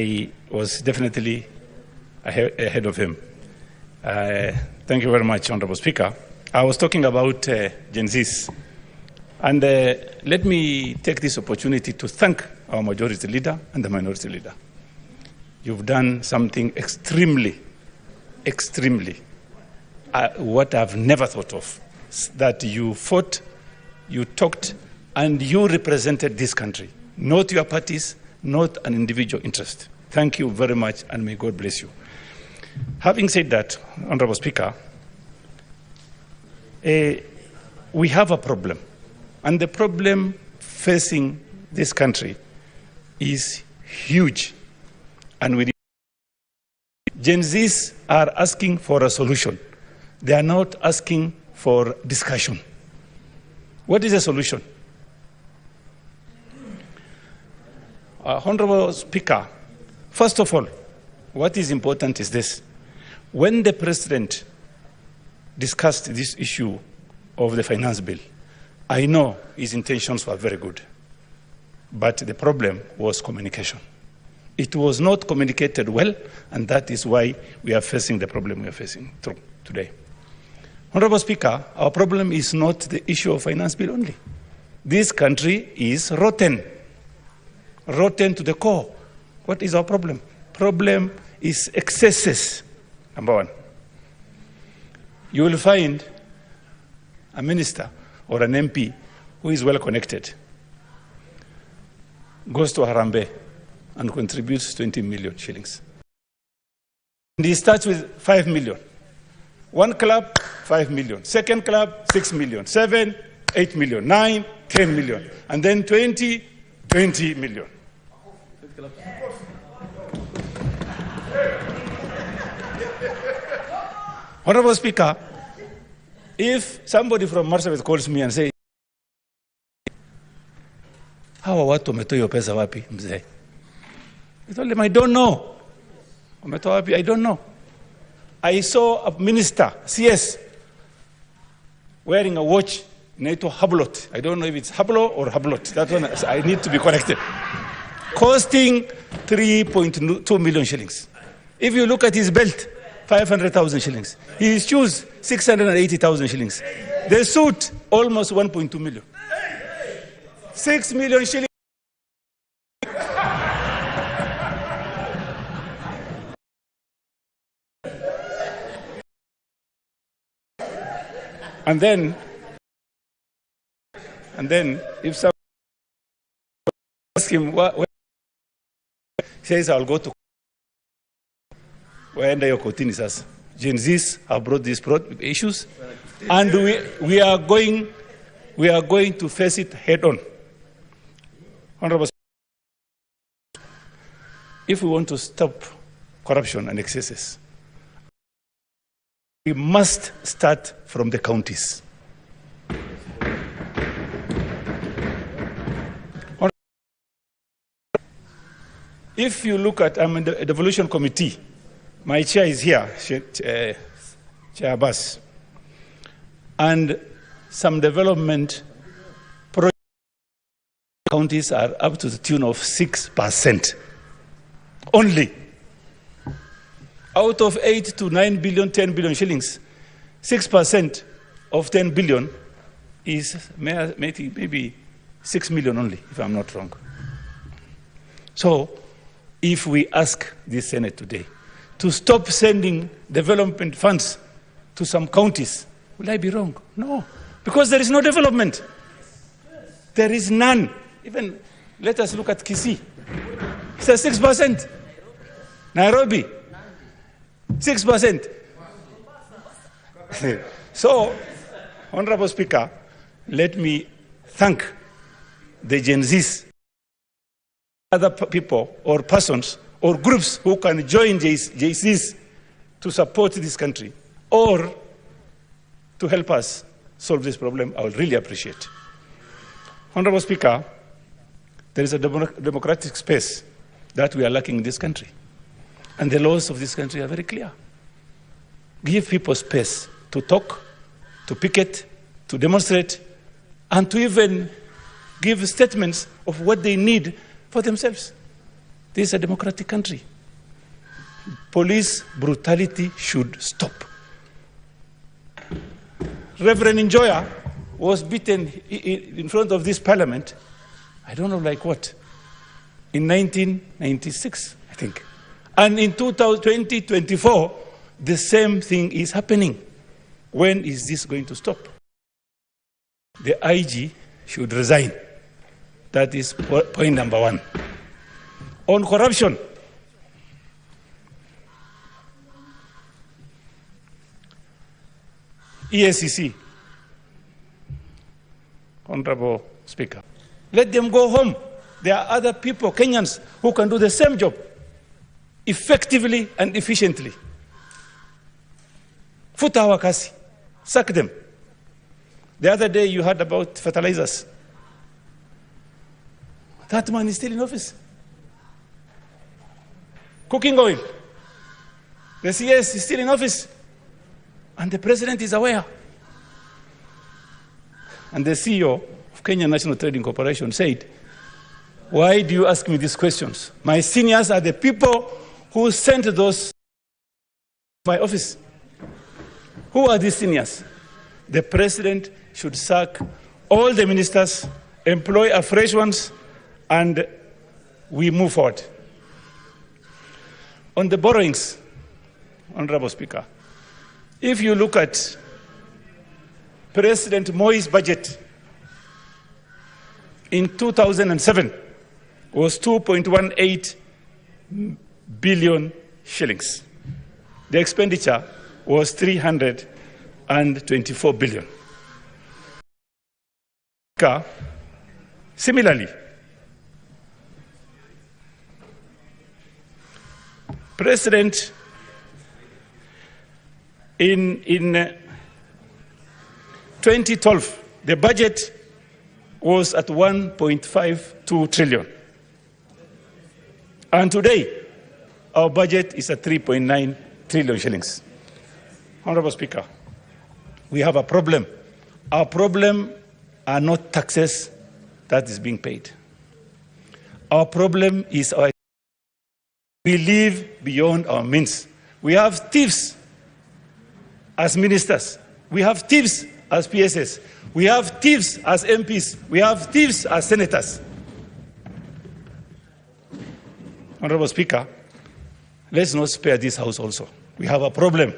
I was definitely ahead of him. Thank you very much, Honorable Speaker. I was talking about Gen Zs. And let me take this opportunity to thank our majority leader and the minority leader. You've done something extremely, what I've never thought of, that you fought, you talked, and you represented this country, not your parties, not an individual interest. Thank you very much, and may God bless you. Having said that, Honorable Speaker, we have a problem, and the problem facing this country is huge, and Gen Zs are asking for a solution. They are not asking for discussion. What is the solution? Honorable Speaker, first of all, what is important is this. When the President discussed this issue of the finance bill, I know his intentions were very good, but the problem was communication. It was not communicated well, and that is why we are facing the problem we are facing today. Honorable Speaker, our problem is not the issue of finance bill only. This country is rotten to the core. What is our problem? Problem is excesses, number one. You will find a minister or an MP who is well connected, goes to Harambee and contributes 20 million shillings. And he starts with 5 million. One club, 5 million. Second club, 6 million. 7, 8 million. 9, 10 million. And then 20 million. Honorable Speaker, if somebody from MARSABIT calls me and says, hawa watu wametoa hiyo pesa wapi mzee? I told him, I don't know. Wametoa wapi? I don't know. I saw a minister, CS, wearing a watch inaitwa Hublot. I don't know if it's Hublo or Hublot. That one, I need to be corrected. Costing 3.2 million shillings. If you look at his belt, 500,000 shillings. His shoes, 680,000 shillings. The suit, almost 1.2 million. 6 million shillings. And then, if someone asks him, he says, I'll go to where your kotini says. Gen Zs have brought these issues, and we are going to face it head on. Honorable, if we want to stop corruption and excesses, we must start from the counties. If you look at, I'm in the devolution committee, my chair is here, Chair Abbas, and some development projects counties are up to the tune of 6% only. Out of 8 to 9 billion, 10 billion shillings, 6% of 10 billion is maybe 6 million only, if I'm not wrong. So, if we ask the Senate today to stop sending development funds to some counties, will I be wrong? No, because there is no development. There is none. Even, let us look at Kisii. It's a 6%. Nairobi, 6%. So, Honorable Speaker, let me thank the Gen Zs, other people or persons or groups who can join JCs to support this country or to help us solve this problem. I would really appreciate. Honorable Speaker, there is a democratic space that we are lacking in this country. And the laws of this country are very clear. Give people space to talk, to picket, to demonstrate, and to even give statements of what they need for themselves. This is a democratic country. Police brutality should stop. Reverend Njoya was beaten in front of this parliament, I don't know like what, in 1996, I think. And in 2024, the same thing is happening. When is this going to stop? The IG should resign. That is point number one. On corruption, EACC, Honorable Speaker, let them go home. There are other people, Kenyans, who can do the same job effectively and efficiently. Futa wakasi, sack them. The other day you heard about fertilizers. That man is still in office. Cooking oil. The CS is still in office. And the president is aware. And the CEO of Kenya National Trading Corporation said, why do you ask me these questions? My seniors are the people who sent those to my office. Who are these seniors? The president should sack all the ministers, employ afresh ones, and we move forward. On the borrowings, Honorable Speaker, if you look at President Moi's budget in 2007 was 2.18 billion shillings. The expenditure was 324 billion. Similarly, President in 2012, the budget was at 1.52 trillion. And today, our budget is at 3.9 trillion shillings. Honorable Speaker, we have a problem. Our problem are not taxes that is being paid. Our problem is we live beyond our means. We have thieves as ministers. We have thieves as PSS. We have thieves as MPs. We have thieves as senators. Honorable Speaker, let's not spare this house also. We have a problem.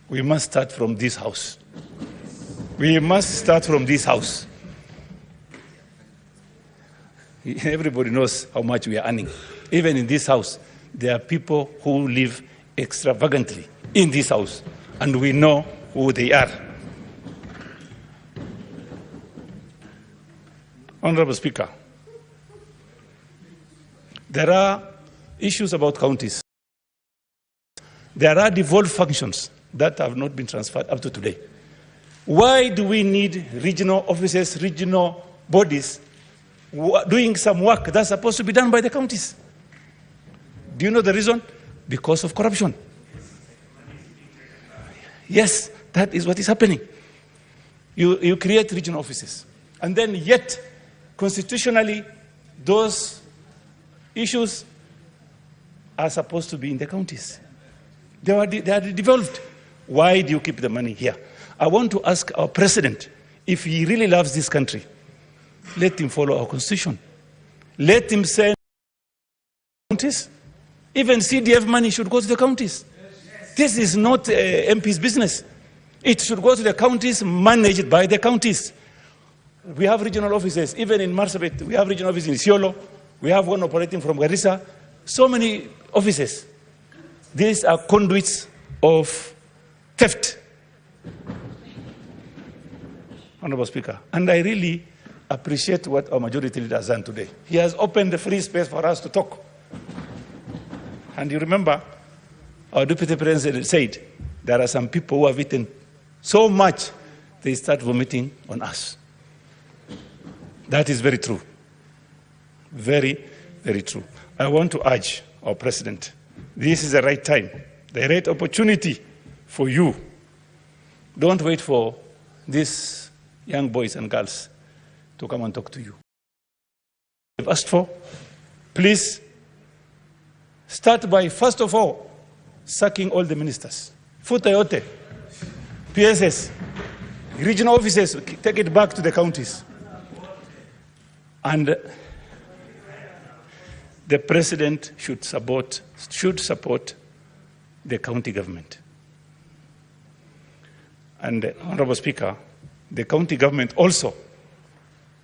We must start from this house. We must start from this house. Everybody knows how much we are earning. Even in this house, there are people who live extravagantly in this house, and we know who they are. Honorable Speaker, there are issues about counties. There are devolved functions that have not been transferred up to today. Why do we need regional offices, regional bodies doing some work that's supposed to be done by the counties? Do you know the reason? Because of corruption. Yes, that is what is happening. You create regional offices, and then yet, constitutionally, those issues are supposed to be in the counties. They are devolved. Why do you keep the money here? I want to ask our president, if he really loves this country, let him follow our constitution. Let him send counties. Even CDF money should go to the counties. This is not MP's business. It should go to the counties, managed by the counties. We have regional offices, even in MARSABIT. We have regional offices in Isiolo. We have one operating from Garissa. So many offices. These are conduits of theft. Honorable Speaker, and I really appreciate what our majority leader has done today. He has opened the free space for us to talk. And you remember, our Deputy President said, there are some people who have eaten so much, they start vomiting on us. That is very true. Very, very true. I want to urge our President, this is the right time, the right opportunity for you. Don't wait for these young boys and girls to come and talk to you. You've asked for, Please start by, first of all, sacking all the ministers. Futa yote, PSS, regional offices, take it back to the counties. And the president should support the county government. And Honorable Speaker, the county government also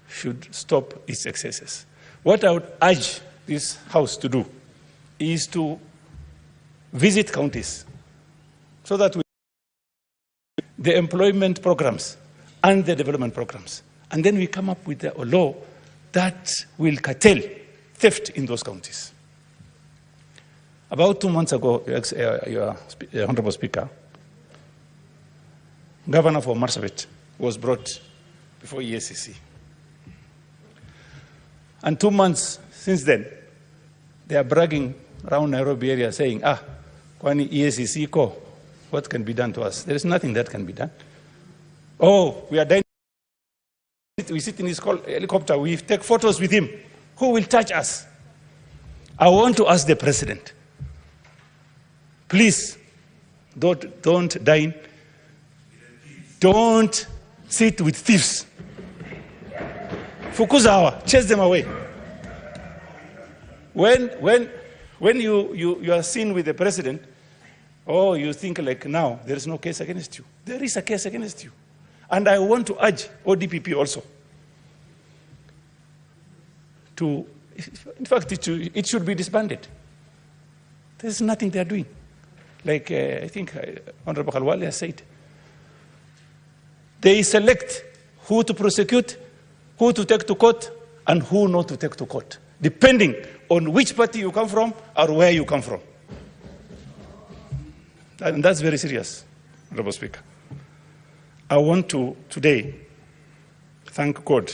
should stop its excesses. What I would urge this House to do is to visit counties so that we the employment programs and the development programs. And then we come up with a law that will curtail theft in those counties. About 2 months ago, Honorable Speaker, Governor for MARSABIT was brought before EACC. And 2 months since then, they are bragging around Nairobi area saying, kwani EACC ko, what can be done to us? There is nothing that can be done. Oh, we are dying. We sit in his helicopter, we take photos with him. Who will touch us? I want to ask the president, please, don't dine. Don't sit with thieves. Fukuzawa, chase them away. When you are seen with the president, you think like now there is no case against you. There is a case against you. And I want to urge ODPP also to, in fact, it should be disbanded. There's nothing they are doing. Like I think Honorable Khalwale has said, they select who to prosecute, who to take to court, and who not to take to court, depending on which party you come from or where you come from. And that's very serious, Honorable Speaker. I want to today thank God,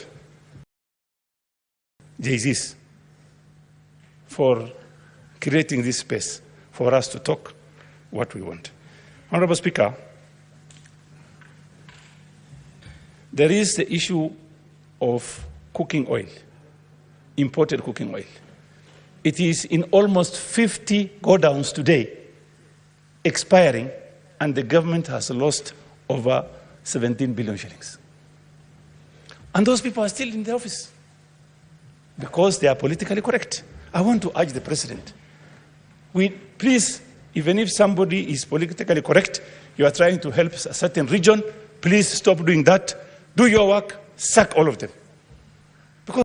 Jesus, for creating this space for us to talk what we want. Honorable Speaker, there is the issue of cooking oil, imported cooking oil. It is in almost 50 go-downs today, expiring, and the government has lost over 17 billion shillings. And those people are still in the office because they are politically correct. I want to urge the president, please, even if somebody is politically correct, you are trying to help a certain region, please stop doing that. Do your work, sack all of them. Because,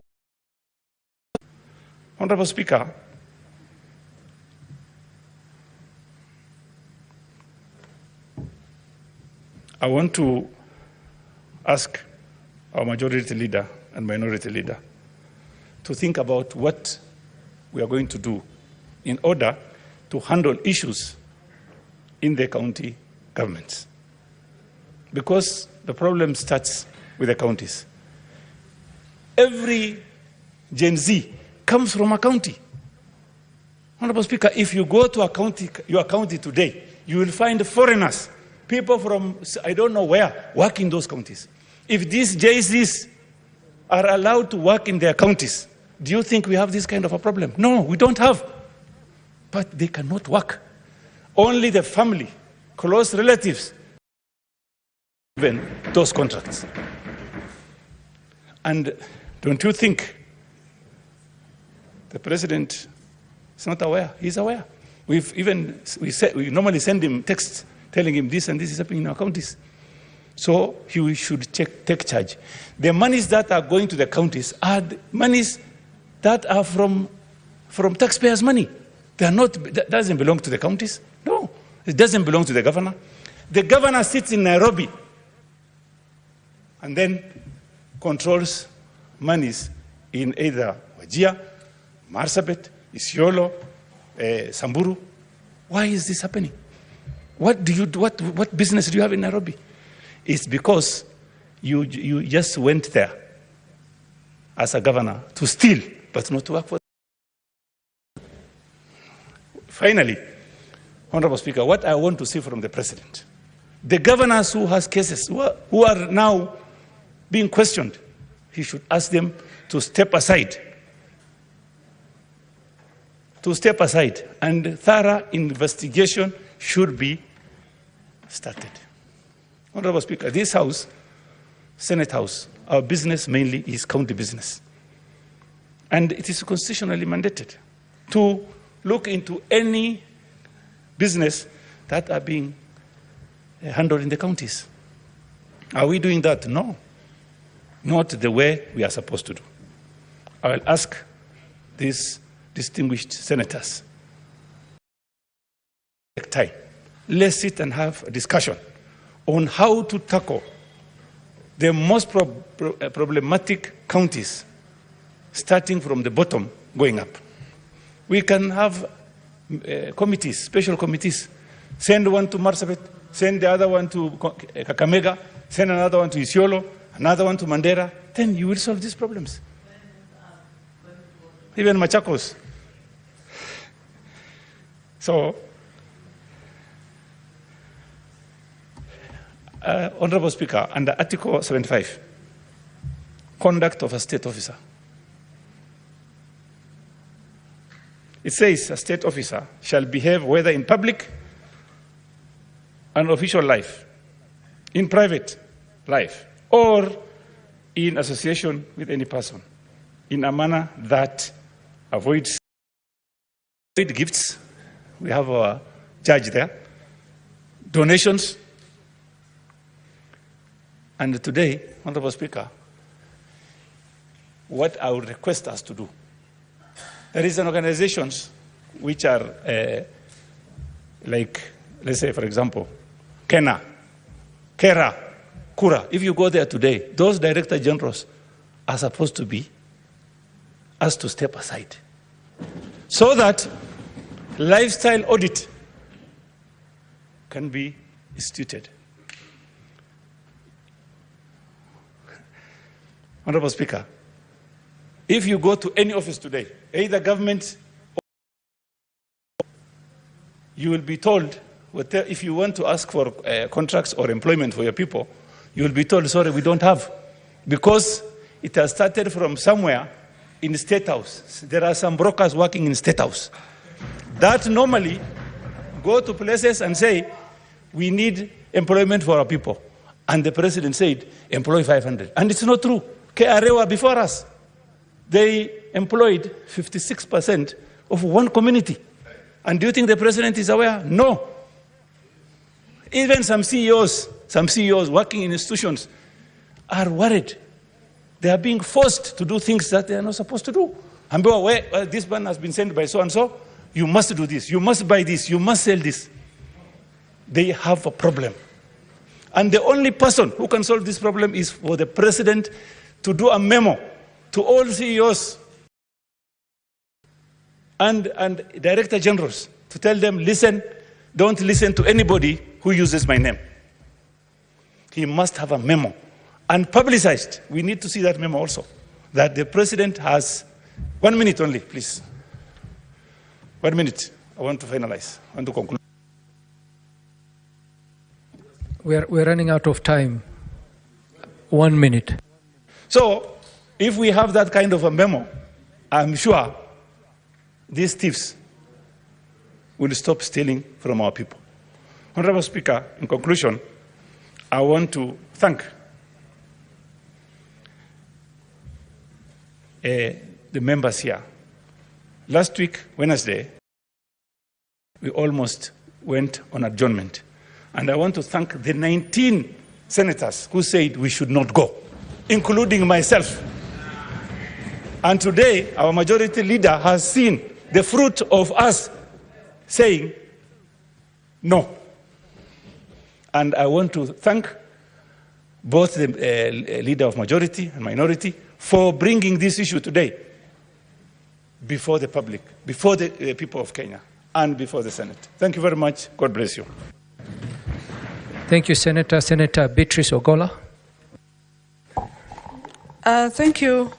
Honorable Speaker, I want to ask our majority leader and minority leader to think about what we are going to do in order to handle issues in the county governments. Because the problem starts with the counties. Every Gen Z comes from a county. Honorable Speaker, if you go to your county today, you will find foreigners, people from I don't know where, work in those counties. If these JCs are allowed to work in their counties, do you think we have this kind of a problem? No, we don't have. But they cannot work. Only the family, close relatives, even those contracts. And don't you think the president is not aware? He's aware. We normally send him texts telling him this and this is happening in our counties. So he should take charge. The monies that are going to the counties are the monies that are from taxpayers' money. They are not, that doesn't belong to the counties. No, it doesn't belong to the governor. The governor sits in Nairobi and then controls monies in either Wajir, Marsabit, Isiolo, Samburu. Why is this happening? What business do you have in Nairobi? It's because you just went there as a governor to steal, but not to work for. Finally, Honorable Speaker, what I want to see from the president, the governors who has cases, who are now being questioned, he should ask them to step aside to step aside and thorough investigation should be started. Honorable Speaker, this House, Senate House, our business mainly is county business. And it is constitutionally mandated to look into any business that are being handled in the counties. Are we doing that? No. Not the way we are supposed to do. I will ask these distinguished senators, take time. Let's sit and have a discussion on how to tackle the most problematic counties, starting from the bottom, going up. We can have committees, special committees. Send one to MARSABIT, send the other one to Kakamega, send another one to Isiolo, another one to Mandera. Then you will solve these problems. Even Machakos. So, Honorable Speaker, under Article 75, conduct of a state officer. It says a state officer shall behave whether in public and official life, in private life, or in association with any person, in a manner that avoids gifts. We have our judge there. Donations. And today, Honorable Speaker, what I would request us to do, there is an organizations which are like, let's say, for example, Kena, Kera, Kura. If you go there today, those director generals are supposed to be asked to step aside so that lifestyle audit can be instituted. Honorable Speaker, if you go to any office today, either government or you will be told, if you want to ask for contracts or employment for your people, you will be told, sorry, we don't have. Because it has started from somewhere in the State House. There are some brokers working in State House that normally go to places and say, we need employment for our people. And the president said, employ 500. And it's not true. KRA before us, they employed 56% of one community. And do you think the president is aware? No. Even some CEOs working in institutions are worried. They are being forced to do things that they are not supposed to do. And well, this one has been sent by so-and-so, you must do this, you must buy this, you must sell this. They have a problem. And the only person who can solve this problem is for the president to do a memo to all CEOs and director generals to tell them, listen, don't listen to anybody who uses my name. He must have a memo and publicized. We need to see that memo also, that the president has 1 minute only, please. 1 minute. I want to finalize. I want to conclude. We're running out of time. 1 minute. So, if we have that kind of a memo, I'm sure these thieves will stop stealing from our people. Honorable Speaker, in conclusion, I want to thank the members here. Last week, Wednesday, we almost went on adjournment. And I want to thank the 19 senators who said we should not go, including myself. And today, our majority leader has seen the fruit of us saying no. And I want to thank both the leader of majority and minority for bringing this issue today before the public, before the people of Kenya, and before the Senate. Thank you very much. God bless you. Thank you, Senator. Senator Beatrice Ogola. Thank you,